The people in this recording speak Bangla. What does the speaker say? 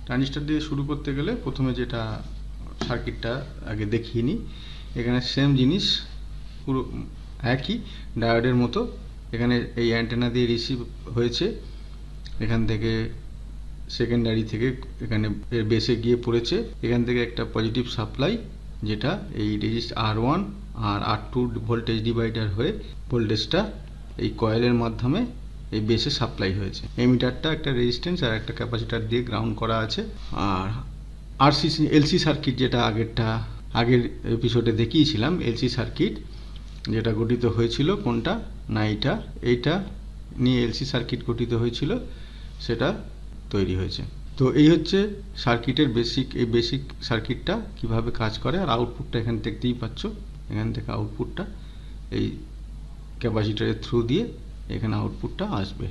ট্রানজিস্টর দিয়ে শুরু করতে গেলে প্রথমে যেটা সার্কিটটা আগে দেখিয়ে নিই। এখানে সেম জিনিস, পুরো একই ডায়োডের মতো। এখানে এই অ্যান্টেনা দিয়ে রিসিভ হয়েছে, এখান থেকে সেকেন্ডারি থেকে এখানে বেসে গিয়ে পড়েছে। এখান থেকে একটা পজিটিভ সাপ্লাই, যেটা এই রেজিস্টার R1 আর R2 ভোল্টেজ ডিভাইডার হয়ে ভোল্টেজটা এই কয়েলের মাধ্যমে এই বেসে সাপ্লাই হয়েছে। এমিটারটা একটা রেজিস্ট্যান্স আর একটা ক্যাপাসিটার দিয়ে গ্রাউন্ড করা আছে। আর এলসি সার্কিট, যেটা আগের এপিসোডে দেখিয়েছিলাম, এলসি সার্কিট যেটা গঠিত হয়েছিল, কোনটা না এইটা নিয়ে এলসি সার্কিট গঠিত হয়েছিল, সেটা তৈরি হয়েছে। তো এই হচ্ছে সার্কিটের বেসিক সার্কিটটা কিভাবে কাজ করে। আর আউটপুটটা এখানে দেখতেই পাচ্ছ, এখান থেকে আউটপুটটা এই ক্যাপাসিটরের থ্রু দিয়ে এখানে আউটপুটটা আসবে।